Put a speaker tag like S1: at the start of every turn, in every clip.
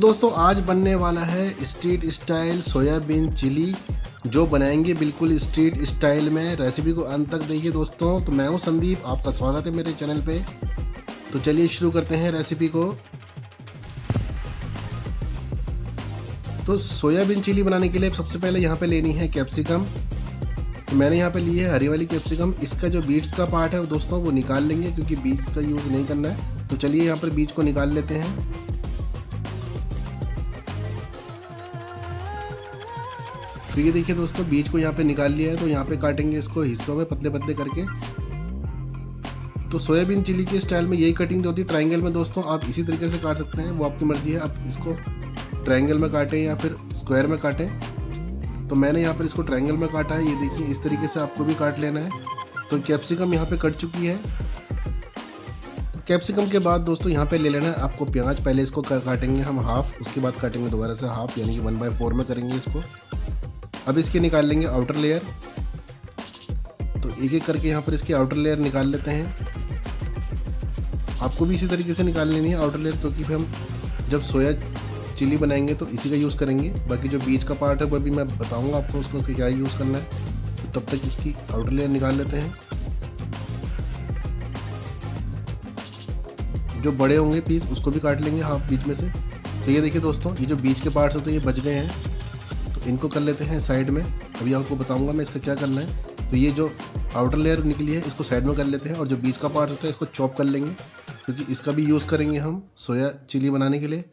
S1: तो दोस्तों आज बनने वाला है स्ट्रीट स्टाइल सोयाबीन चिली, जो बनाएंगे बिल्कुल स्ट्रीट स्टाइल में। रेसिपी को अंत तक देखिए दोस्तों। तो मैं हूं संदीप, आपका स्वागत है मेरे चैनल पे। तो चलिए शुरू करते हैं रेसिपी को। तो सोयाबीन चिली बनाने के लिए सबसे पहले यहाँ पे लेनी है कैप्सिकम। तो मैंने यहाँ पे ली है हरी वाली कैप्सिकम। इसका जो बीज का पार्ट है दोस्तों वो निकाल लेंगे, क्योंकि बीज का यूज़ नहीं करना है। तो चलिए यहाँ पर बीज को निकाल लेते हैं। तो ये देखिए दोस्तों, बीज को यहाँ पे निकाल लिया है। तो यहाँ पे काटेंगे इसको हिस्सों में पतले पतले करके। तो सोयाबीन चिली के स्टाइल में यही कटिंग होती है ट्रायंगल में दोस्तों। आप इसी तरीके से काट सकते हैं, वो आपकी मर्जी है। आप इसको ट्रायंगल में काटें या फिर स्क्वायर में काटें। तो मैंने यहाँ पर इसको ट्रायंगल में काटा है। ये देखिए, इस तरीके से आपको भी काट लेना है। तो कैप्सिकम यहाँ पे कट चुकी है। कैप्सिकम के बाद दोस्तों यहाँ पे ले लेना है आपको प्याज। पहले इसको काटेंगे हम हाफ, उसके बाद काटेंगे दोबारा से हाफ, यानी कि 1/4 में करेंगे इसको। अब इसके निकाल लेंगे आउटर लेयर। तो एक एक करके यहाँ पर इसकी आउटर लेयर निकाल लेते हैं। आपको भी इसी तरीके से निकाल लेनी है आउटर लेयर, क्योंकि फिर हम जब सोया चिली बनाएंगे तो इसी का यूज़ करेंगे। बाकी जो बीज का पार्ट है वो भी मैं बताऊंगा आपको उसको क्या यूज़ करना है। तो तब तक इसकी आउटर लेयर निकाल लेते हैं। जो बड़े होंगे पीस उसको भी काट लेंगे हाफ बीच में से। तो ये देखिए दोस्तों, ये जो बीज के पार्ट्स होते हैं ये बच गए हैं। तो इनको कर लेते हैं साइड में। अभी आपको बताऊंगा मैं इसका क्या करना है। तो ये जो आउटर लेयर निकली है इसको साइड में कर लेते हैं, और जो बीज का पार्ट होता है इसको चॉप कर लेंगे, क्योंकि इसका भी यूज़ करेंगे हम सोया चिली बनाने के लिए।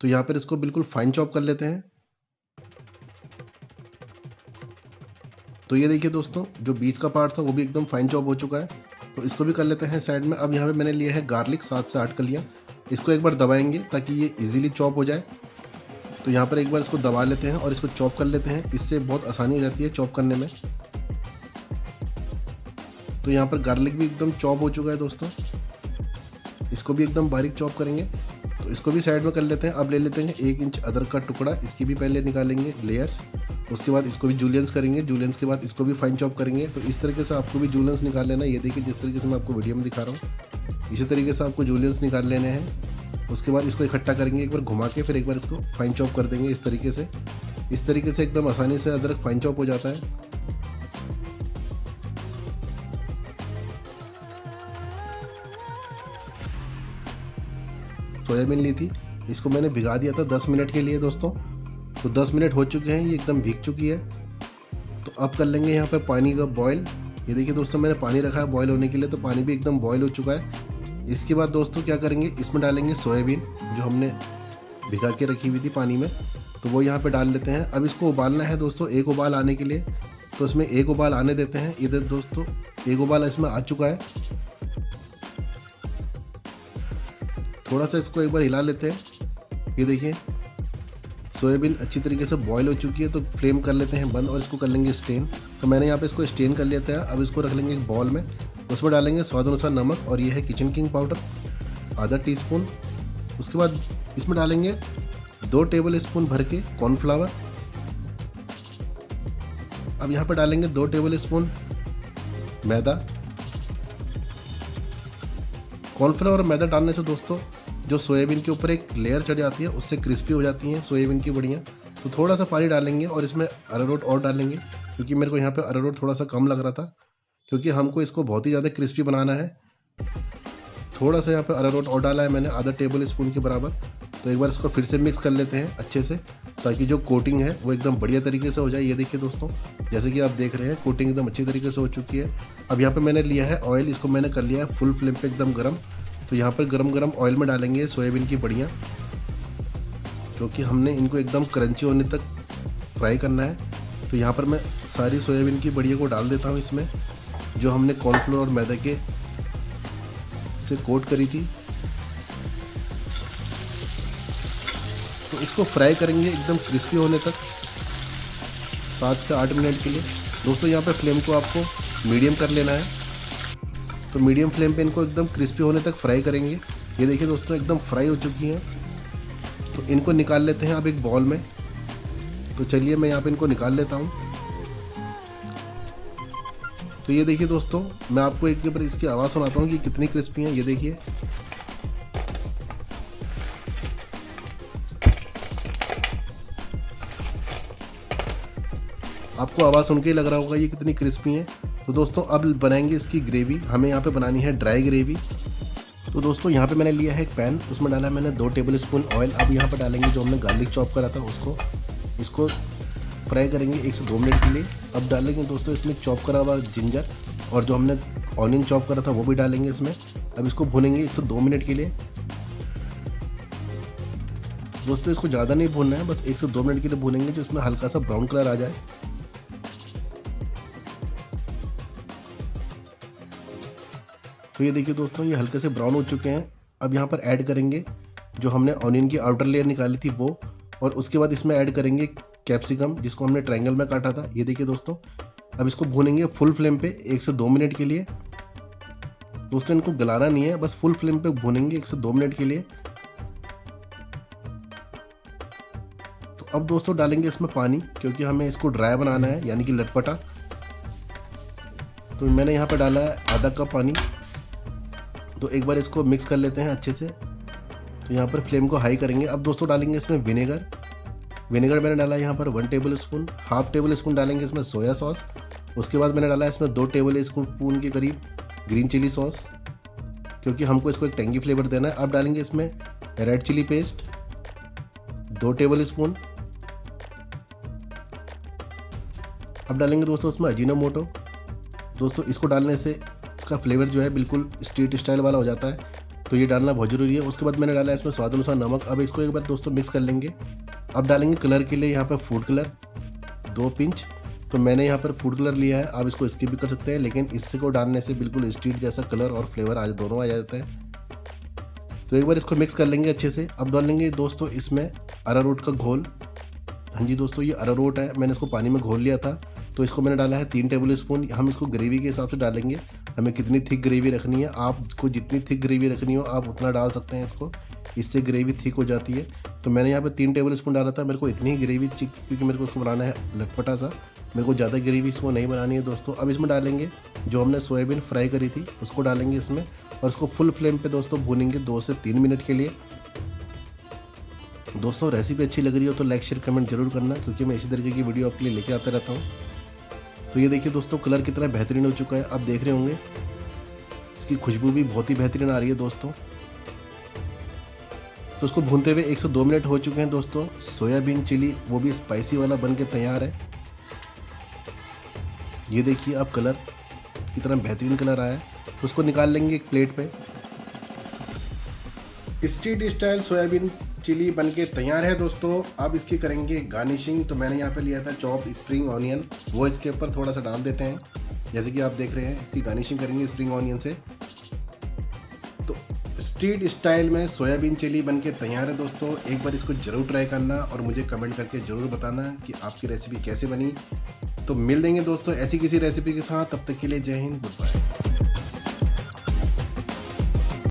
S1: तो यहाँ पर इसको बिल्कुल फाइन चॉप कर लेते हैं। तो ये देखिए दोस्तों, जो बीज का पार्ट था वो भी एकदम फाइन चॉप हो चुका है। तो इसको भी कर लेते हैं साइड में। अब यहाँ पे मैंने लिया है गार्लिक 7 से 8 कलियाँ। इसको एक बार दबाएंगे ताकि ये इजीली चॉप हो जाए। तो यहाँ पर एक बार इसको दबा लेते हैं और इसको चॉप कर लेते हैं। इससे बहुत आसानी हो जाती है चॉप करने में। तो यहाँ पर गार्लिक भी एकदम चॉप हो चुका है दोस्तों। इसको भी एकदम बारीक चॉप करेंगे। तो इसको भी साइड में कर लेते हैं। अब ले लेते हैं 1 इंच अदरक का टुकड़ा। इसकी भी पहले निकालेंगे लेयर्स। उसके बाद इसको भी जूलियंस करेंगे। जूलियंस के बाद इसको भी फाइन चॉप करेंगे। तो इस तरीके से आपको भी जूलियंस निकाल लेना है। ये देखिए, जिस तरीके से मैं आपको वीडियो में दिखा रहा हूँ इसी तरीके से आपको जूलियंस निकाल लेने हैं। उसके बाद इसको इकट्ठा करेंगे एक बार घुमा के, फिर एक बार इसको फाइन चॉप कर देंगे इस तरीके से। इस तरीके से एकदम आसानी से अदरक फाइन चॉप हो जाता है। सोयाबीन ली थी, इसको मैंने भिगा दिया था 10 मिनट के लिए दोस्तों। तो 10 मिनट हो चुके हैं, ये एकदम भीग चुकी है। तो अब कर लेंगे यहाँ पे पानी का बॉयल। ये देखिए दोस्तों, मैंने पानी रखा है बॉयल होने के लिए। तो पानी भी एकदम बॉयल हो चुका है। इसके बाद दोस्तों क्या करेंगे, इसमें डालेंगे सोयाबीन जो हमने भिगा के रखी हुई थी पानी में। तो वो यहाँ पे डाल लेते हैं। अब इसको उबालना है दोस्तों, एक उबाल आने के लिए। तो इसमें एक उबाल आने देते हैं। इधर दोस्तों एक उबाल इसमें आ चुका है। थोड़ा सा इसको एक बार हिला लेते हैं। ये देखिए, सोयाबीन अच्छी तरीके से बॉयल हो चुकी है। तो फ्लेम कर लेते हैं बंद और इसको कर लेंगे स्टेन। तो मैंने यहाँ पे इसको स्टेन कर लेता है। अब इसको रख लेंगे एक बॉल में। उसमें डालेंगे स्वाद अनुसार नमक, और ये है किचन किंग पाउडर आधा टीस्पून। उसके बाद इसमें डालेंगे 2 टेबल स्पून भर के कॉर्नफ्लावर। अब यहाँ पर डालेंगे 2 टेबल स्पून मैदा। कॉर्नफ्लावर और मैदा डालने से दोस्तों जो सोयाबीन के ऊपर एक लेयर चढ़ जाती है, उससे क्रिस्पी हो जाती हैं सोयाबीन की बड़ियाँ। तो थोड़ा सा पानी डालेंगे और इसमें अरारोट और डालेंगे, क्योंकि मेरे को यहाँ पे अरारोट थोड़ा सा कम लग रहा था, क्योंकि हमको इसको बहुत ही ज़्यादा क्रिस्पी बनाना है। थोड़ा सा यहाँ पे अरारोट और डाला है मैंने, आधा टेबल स्पून के बराबर। तो एक बार इसको फिर से मिक्स कर लेते हैं अच्छे से, ताकि जो कोटिंग है वो एकदम बढ़िया तरीके से हो जाए। ये देखिए दोस्तों, जैसे कि आप देख रहे हैं कोटिंग एकदम अच्छी तरीके से हो चुकी है। अब यहाँ पे मैंने लिया है ऑयल। इसको मैंने कर लिया है फुल फ्लेम पे एकदम गर्म। तो यहाँ पर गरम गरम ऑयल में डालेंगे सोयाबीन की बड़ियाँ, क्योंकि हमने इनको एकदम क्रंची होने तक फ्राई करना है। तो यहाँ पर मैं सारी सोयाबीन की बड़ियों को डाल देता हूँ इसमें, जो हमने कॉर्नफ्लोर और मैदे के से कोट करी थी। तो इसको फ्राई करेंगे एकदम क्रिस्पी होने तक 7 से 8 मिनट के लिए दोस्तों। यहाँ पे फ्लेम को आपको मीडियम कर लेना है। तो मीडियम फ्लेम पे इनको एकदम क्रिस्पी होने तक फ्राई करेंगे। ये देखिए दोस्तों, एकदम फ्राई हो चुकी हैं। तो इनको निकाल लेते हैं अब एक बॉल में। तो चलिए मैं यहाँ पे इनको निकाल लेता हूँ। तो ये देखिए दोस्तों, मैं आपको एक बार इसकी आवाज़ सुनाता हूँ कि कितनी क्रिस्पी हैं। ये देखिए, आपको आवाज़ सुन के ही लग रहा होगा ये कितनी क्रिस्पी है। तो दोस्तों अब बनाएंगे इसकी ग्रेवी। हमें यहाँ पे बनानी है ड्राई ग्रेवी। तो दोस्तों यहाँ पे मैंने लिया है एक पैन, उसमें डाला है मैंने 2 टेबल स्पून ऑयल। अब यहाँ पर डालेंगे जो हमने गार्लिक चॉप करा था उसको, इसको फ्राई करेंगे 1 से 2 मिनट के लिए। अब डालेंगे दोस्तों इसमें चॉप करा हुआ जिंजर, और जो हमने ऑनियन चॉप करा था वो भी डालेंगे इसमें। अब इसको भूनेंगे 1 से 2 मिनट के लिए। दोस्तों इसको ज़्यादा नहीं भूनना है, बस 1 से 2 मिनट के लिए भूनेंगे, जो इसमें हल्का सा ब्राउन कलर आ जाए। तो ये देखिए दोस्तों ये हल्के से ब्राउन हो चुके हैं। अब यहाँ पर ऐड करेंगे जो हमने ऑनियन की आउटर लेयर निकाली थी वो, और उसके बाद इसमें ऐड करेंगे कैप्सिकम जिसको हमने ट्रायंगल में काटा था। ये देखिए दोस्तों, अब इसको भूनेंगे फुल फ्लेम पे 1 से 2 मिनट के लिए। दोस्तों इनको गलाना नहीं है, बस फुल फ्लेम पे भूनेंगे 1 से 2 मिनट के लिए। तो अब दोस्तों डालेंगे इसमें पानी, क्योंकि हमें इसको ड्राई बनाना है यानी कि लटपटा। तो मैंने यहाँ पर डाला है आधा कप पानी। तो एक बार इसको मिक्स कर लेते हैं अच्छे से। तो यहाँ पर फ्लेम को हाई करेंगे। अब दोस्तों डालेंगे इसमें विनेगर। विनेगर मैंने डाला है यहाँ पर 1 table spoon. Half table spoon डालेंगे इसमें सोया सॉस। उसके बाद मैंने डाला है इसमें 2 टेबल स्पून के करीब ग्रीन चिली सॉस, क्योंकि हमको इसको एक टेंगी फ्लेवर देना है। अब डालेंगे इसमें red chilli paste 2 tablespoon. अब डालेंगे दोस्तों इसमें अजीनोमोटो। दोस्तों इसको डालने से इसका फ्लेवर जो है बिल्कुल स्ट्रीट स्टाइल वाला हो जाता है, तो ये डालना बहुत ज़रूरी है। उसके बाद मैंने डाला है इसमें स्वाद अनुसार नमक। अब इसको एक बार दोस्तों मिक्स कर लेंगे। अब डालेंगे कलर के लिए यहाँ पर फूड कलर 2 पिंच। तो मैंने यहाँ पर फूड कलर लिया है, आप इसको स्किप भी कर सकते हैं, लेकिन इससे को डालने से बिल्कुल स्ट्रीट जैसा कलर और फ्लेवर आज दोनों आ जाते हैं। तो एक बार इसको मिक्स कर लेंगे अच्छे से। अब डालेंगे दोस्तों इसमें अरारोट का घोल। हाँ जी दोस्तों ये अरारोट है, मैंने इसको पानी में घोल लिया था। तो इसको मैंने डाला है 3 टेबल स्पून। हम इसको ग्रेवी के हिसाब से डालेंगे, हमें कितनी थिक ग्रेवी रखनी है। आपको जितनी थिक ग्रेवी रखनी हो आप उतना डाल सकते हैं इसको, इससे ग्रेवी थिक हो जाती है। तो मैंने यहाँ पे 3 टेबल स्पून डाला था। मेरे को इतनी ही ग्रेवी चाहिए क्योंकि मेरे को इसको बनाना है लटपटा सा, मेरे को ज़्यादा ग्रेवी इसको नहीं बनानी है दोस्तों। अब इसमें डालेंगे जो हमने सोयाबीन फ्राई करी थी उसको डालेंगे इसमें, और इसको फुल फ्लेम पे दोस्तों भूनेंगे 2 से 3 मिनट के लिए। दोस्तों रेसिपी अच्छी लग रही हो तो लाइक शेयर कमेंट जरूर करना, क्योंकि मैं इसी तरीके की वीडियो आपके लिए लेके आता रहता हूँ। तो ये देखिए दोस्तों कलर कितना बेहतरीन हो चुका है, आप देख रहे होंगे इसकी खुशबू भी बहुत ही बेहतरीन आ रही है दोस्तों। तो उसको भूनते हुए 1 से 2 मिनट हो चुके हैं दोस्तों। सोयाबीन चिली वो भी स्पाइसी वाला बन के तैयार है। ये देखिए आप कलर कितना बेहतरीन कलर आया है। तो उसको निकाल लेंगे एक प्लेट पे। स्ट्रीट स्टाइल सोयाबीन चिली बनके तैयार है दोस्तों। अब इसकी करेंगे गार्निशिंग। तो मैंने यहाँ पे लिया था चॉप स्प्रिंग ऑनियन, वो इसके ऊपर थोड़ा सा डाल देते हैं। जैसे कि आप देख रहे हैं इसकी गार्निशिंग करेंगे स्प्रिंग ऑनियन से। तो स्ट्रीट स्टाइल में सोयाबीन चिली बनके तैयार है दोस्तों। एक बार इसको ज़रूर ट्राई करना और मुझे कमेंट करके ज़रूर बताना कि आपकी रेसिपी कैसे बनी। तो मिल देंगे दोस्तों ऐसी किसी रेसिपी के साथ, तब तक के लिए जय हिंद, गुड बाय।